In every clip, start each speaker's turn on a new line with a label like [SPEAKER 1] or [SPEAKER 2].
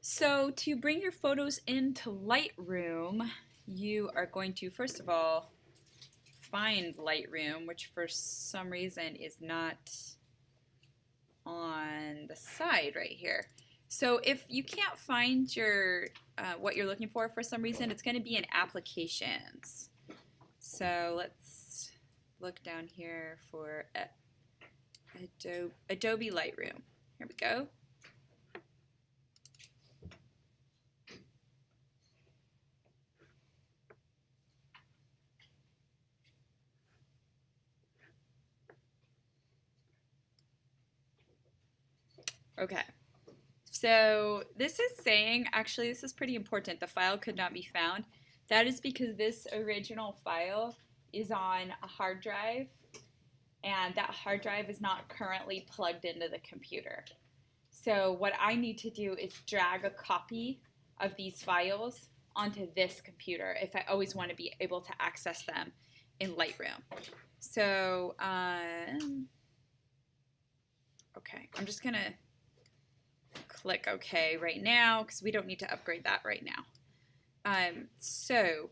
[SPEAKER 1] So to bring your photos into Lightroom, you are going to first of all find Lightroom, which for some reason is not on the side right here. So if you can't find your what you're looking for some reason, it's going to be in Applications. So let's look down here for Adobe Lightroom. Here we go. Okay, so this is saying, actually this is pretty important, the file could not be found. That is because this original file is on a hard drive and that hard drive is not currently plugged into the computer. So what I need to do is drag a copy of these files onto this computer if I always want to be able to access them in Lightroom. So, okay, I'm just going to click OK right now because we don't need to upgrade that right now. So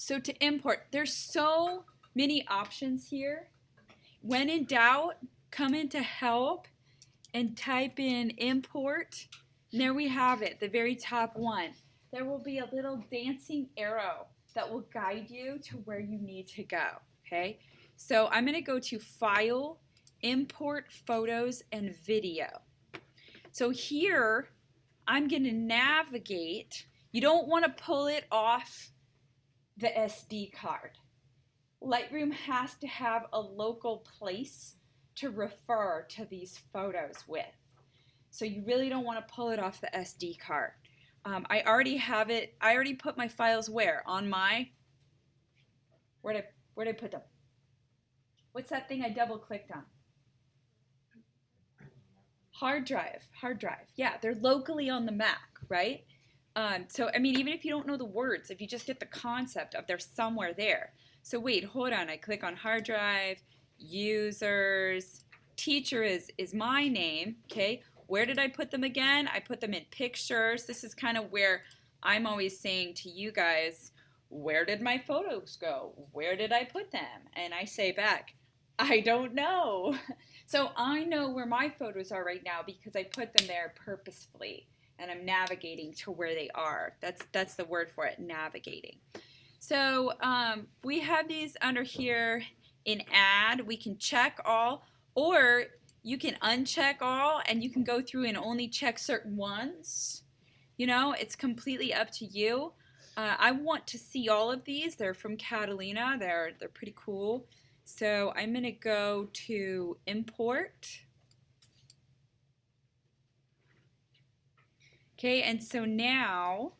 [SPEAKER 1] to import, there's so many options here. When in doubt, come into Help and type in Import. And there we have it, the very top one. There will be a little dancing arrow that will guide you to where you need to go. Okay, so I'm going to go to File, Import Photos and Video. So here I'm going to navigate. You don't want to pull it off the SD card. Lightroom has to have a local place to refer to these photos with. So you really don't want to pull it off the SD card. I already have it. I already put my files where? On my, where'd I put them? What's that thing I double clicked on? Hard drive. Yeah, they're locally on the Mac, right? So, I mean, even if you don't know the words, if you just get the concept of they're somewhere there. So wait, hold on. I click on hard drive, users, teacher is my name, okay? Where did I put them again? I put them in pictures. This is kind of where I'm always saying to you guys, where did my photos go? Where did I put them? And I say back, I don't know. So I know where my photos are right now because I put them there purposefully and I'm navigating to where they are. That's the word for it, navigating. So we have these under here in Add. We can check all, or you can uncheck all and you can go through and only check certain ones. You know, it's completely up to you. I want to see all of these. They're from Catalina. They're pretty cool. So I'm going to go to Import. Okay, and so now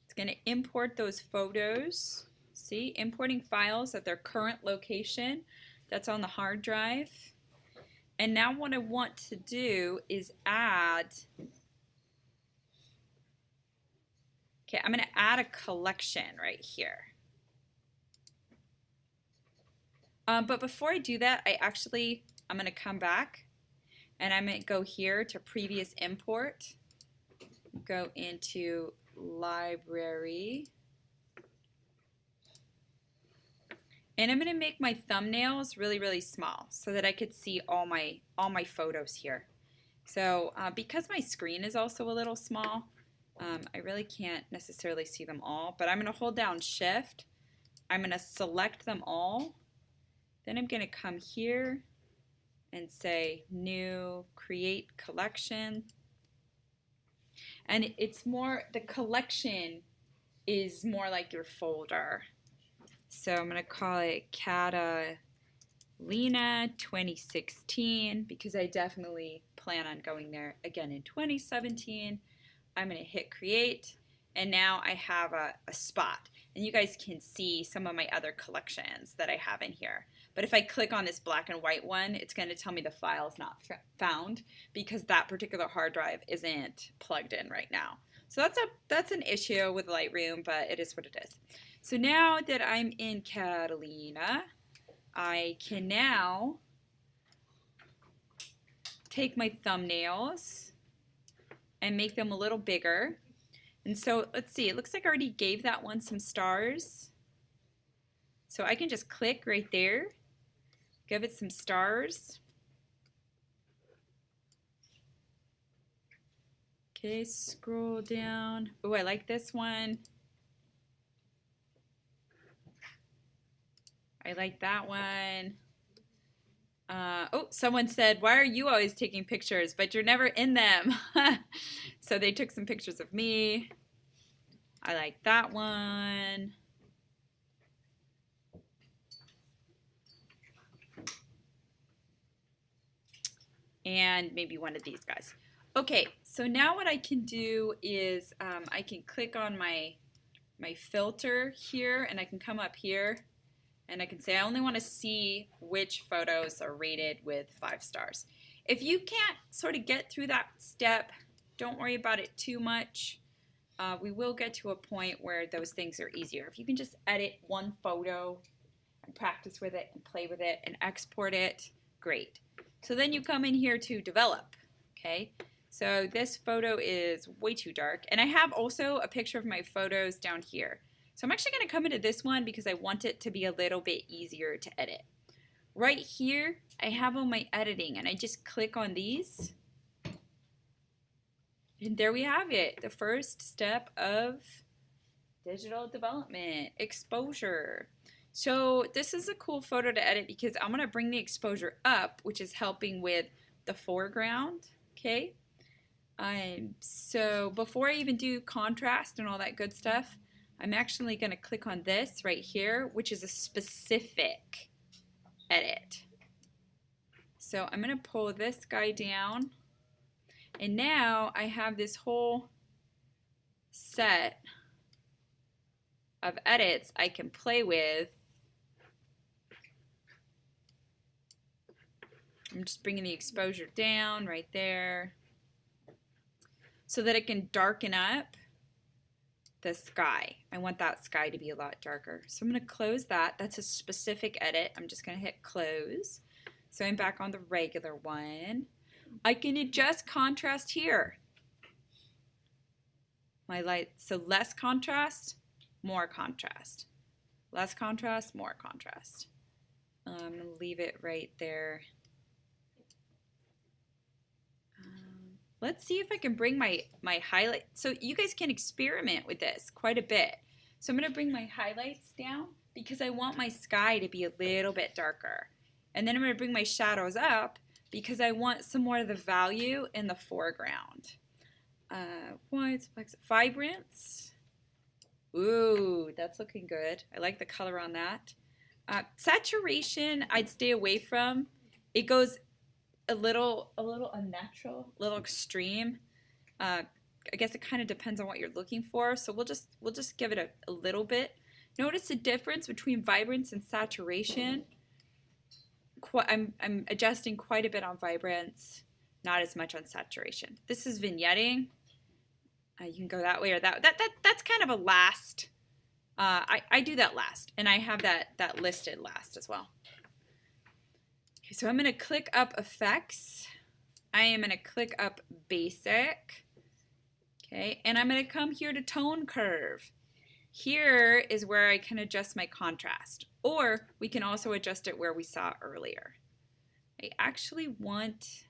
[SPEAKER 1] it's going to import those photos. See, importing files at their current location. That's on the hard drive. And now what I want to do is add. Okay, I'm going to add a collection right here. But before I do that, I'm going to come back and I'm going to go here to Previous Import, go into Library, and I'm going to make my thumbnails really, really small so that I could see all my photos here. So because my screen is also a little small, I really can't necessarily see them all, but I'm going to hold down Shift. I'm going to select them all. Then I'm going to come here and say New, Create Collection. And it's more, the collection is more like your folder. So I'm going to call it Catalina 2016 because I definitely plan on going there again in 2017. I'm going to hit create and now I have a spot and you guys can see some of my other collections that I have in here. But if I click on this black and white one, it's going to tell me the file is not found because that particular hard drive isn't plugged in right now. So that's an issue with Lightroom, but it is what it is. So now that I'm in Catalina, I can now take my thumbnails and make them a little bigger. And so let's see, it looks like I already gave that one some stars. So I can just click right there, give it some stars. Okay, scroll down. Oh, I like this one. I like that one. Oh, someone said, why are you always taking pictures, but you're never in them? So they took some pictures of me. I like that one. And maybe one of these guys. Okay, so now what I can do is I can click on my filter here, and I can come up here and I can say I only want to see which photos are rated with 5 stars. If you can't sort of get through that step, don't worry about it too much. We will get to a point where those things are easier. If you can just edit one photo and practice with it and play with it and export it, great. So then you come in here to develop, okay? So this photo is way too dark. And I have also a picture of my photos down here. So I'm actually going to come into this one because I want it to be a little bit easier to edit. Right here, I have all my editing, and I just click on these. And there we have it, the first step of digital development, exposure. So this is a cool photo to edit because I'm going to bring the exposure up, which is helping with the foreground, okay? So before I even do contrast and all that good stuff, I'm actually going to click on this right here, which is a specific edit. So I'm going to pull this guy down, and now I have this whole set of edits I can play with. I'm just bringing the exposure down right there so that it can darken up the sky. I want that sky to be a lot darker. So I'm going to close that. That's a specific edit. I'm just going to hit close. So I'm back on the regular one. I can adjust contrast here. My light, so less contrast, more contrast. Less contrast, more contrast. I'm going to leave it right there. Let's see if I can bring my highlight. So you guys can experiment with this quite a bit. So I'm going to bring my highlights down because I want my sky to be a little bit darker. And then I'm going to bring my shadows up because I want some more of the value in the foreground. Vibrance. Ooh, that's looking good. I like the color on that. Saturation, I'd stay away from. It goes a little unnatural, a little extreme. I guess it kind of depends on what you're looking for. So we'll just give it a little bit. Notice the difference between vibrance and saturation. I'm adjusting quite a bit on vibrance, not as much on saturation. This is vignetting. You can go that way or that. That's kind of a last. I do that last, and I have that listed last as well. Okay, so I'm going to click up effects. I am going to click up basic. Okay, and I'm going to come here to tone curve. Here is where I can adjust my contrast, or we can also adjust it where we saw earlier. I actually want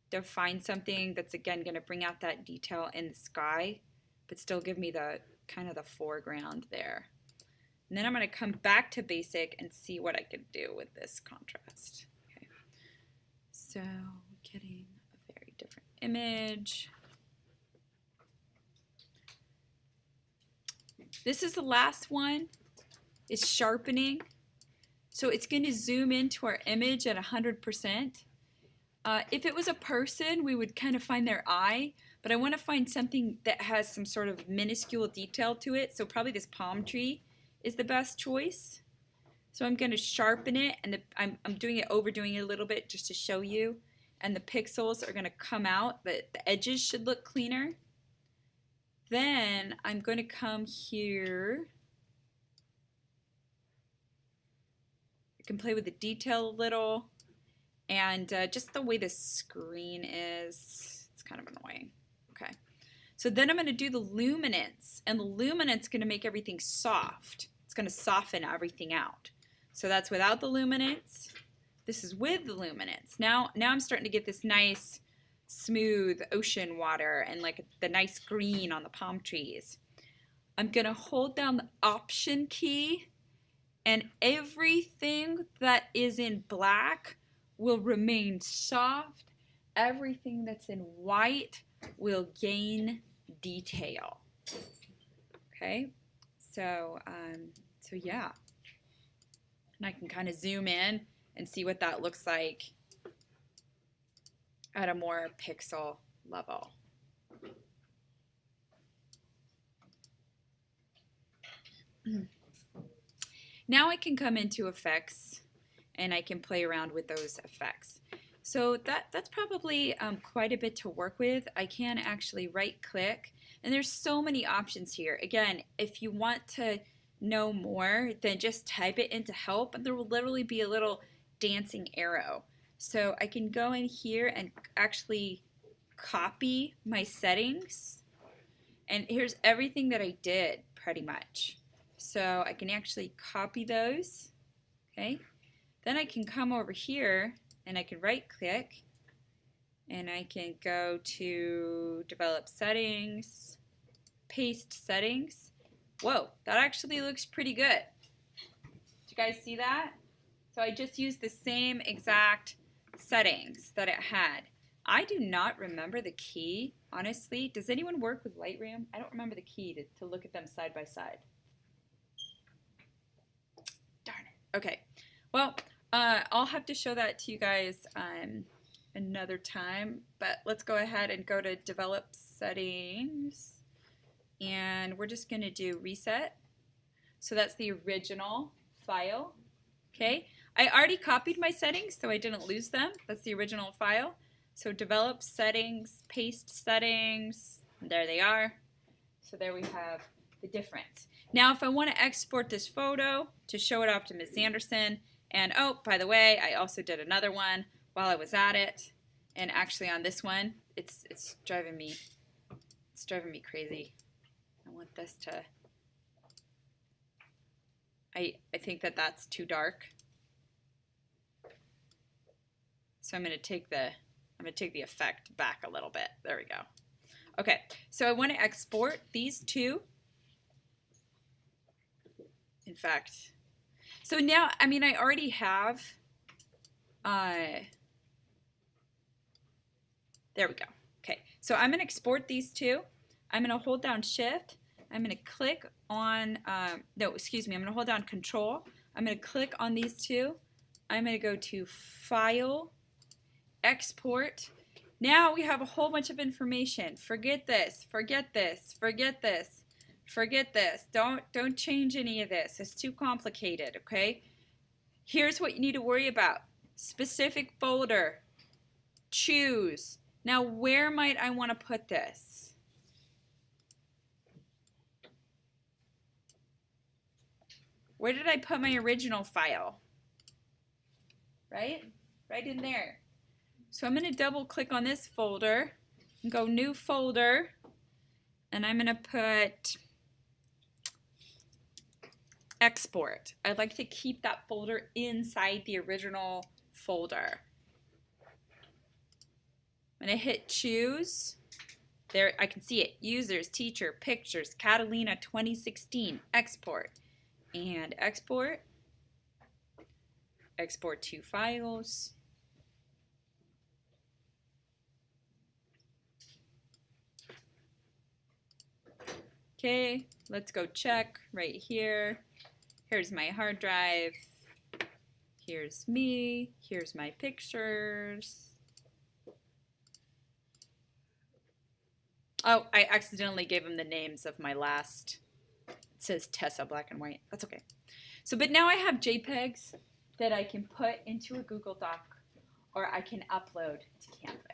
[SPEAKER 1] to find something that's again going to bring out that detail in the sky, but still give me the kind of the foreground there. And then I'm going to come back to basic and see what I can do with this contrast. Okay. So getting a very different image. This is the last one. It's sharpening. So it's going to zoom into our image at 100%. If it was a person, we would kind of find their eye, but I want to find something that has some sort of minuscule detail to it. So probably this palm tree is the best choice. So I'm going to sharpen it, and I'm doing it, overdoing it a little bit just to show you. And the pixels are going to come out, but the edges should look cleaner. Then I'm going to come here. can play with the detail a little. And just the way the screen is, it's kind of annoying. Okay. So then I'm going to do the luminance. And the luminance is going to make everything soft. It's going to soften everything out. So that's without the luminance. This is with the luminance. Now I'm starting to get this nice, smooth ocean water and like the nice green on the palm trees. I'm going to hold down the Option key, and everything that is in black will remain soft. Everything that's in white will gain detail. Okay, so yeah. And I can kind of zoom in and see what that looks like at a more pixel level. Now I can come into effects and I can play around with those effects. So that's probably quite a bit to work with. I can actually right click, and there's so many options here. Again, if you want to know more, then just type it into help and there will literally be a little dancing arrow. So I can go in here and actually copy my settings, and here's everything that I did pretty much. So I can actually copy those, okay? Then I can come over here and I can right click and I can go to develop settings, paste settings. Whoa, that actually looks pretty good. Did you guys see that? So I just used the same exact settings that it had. I do not remember the key, honestly. Does anyone work with Lightroom? I don't remember the key to look at them side by side. Darn it. Okay. Well, I'll have to show that to you guys another time, but let's go ahead and go to develop settings, and we're just going to do reset. So that's the original file. Okay. I already copied my settings, so I didn't lose them. That's the original file. So develop settings, paste settings, and there they are. So there we have the difference. Now if I want to export this photo to show it off to Ms. Anderson, and oh, by the way, I also did another one while I was at it, and actually on this one, it's driving me crazy. I want this to, I think that's too dark. So I'm going to take the effect back a little bit. There we go. Okay, so I want to export these two. In fact, so now, I mean, I already have, there we go. Okay, so I'm going to export these two. I'm going to hold down Shift. I'm going to click on, no, excuse me, I'm going to hold down Control. I'm going to click on these two. I'm going to go to File, Export. Now we have a whole bunch of information. Forget this, forget this, forget this, forget this. Don't change any of this. It's too complicated, okay? Here's what you need to worry about. Specific folder. Choose. Now where might I want to put this? Where did I put my original file? Right? Right in there. So I'm going to double click on this folder and go new folder, and I'm going to put export. I'd like to keep that folder inside the original folder. I'm going to hit choose. There I can see it. Users, teacher, pictures, Catalina 2016, export. And export. Export two files. Okay, let's go check right here. Here's my hard drive. Here's me. Here's my pictures. Oh, I accidentally gave him the names of my last. It says Tessa black and white. That's okay. So, but now I have JPEGs that I can put into a Google Doc, or I can upload to Canvas.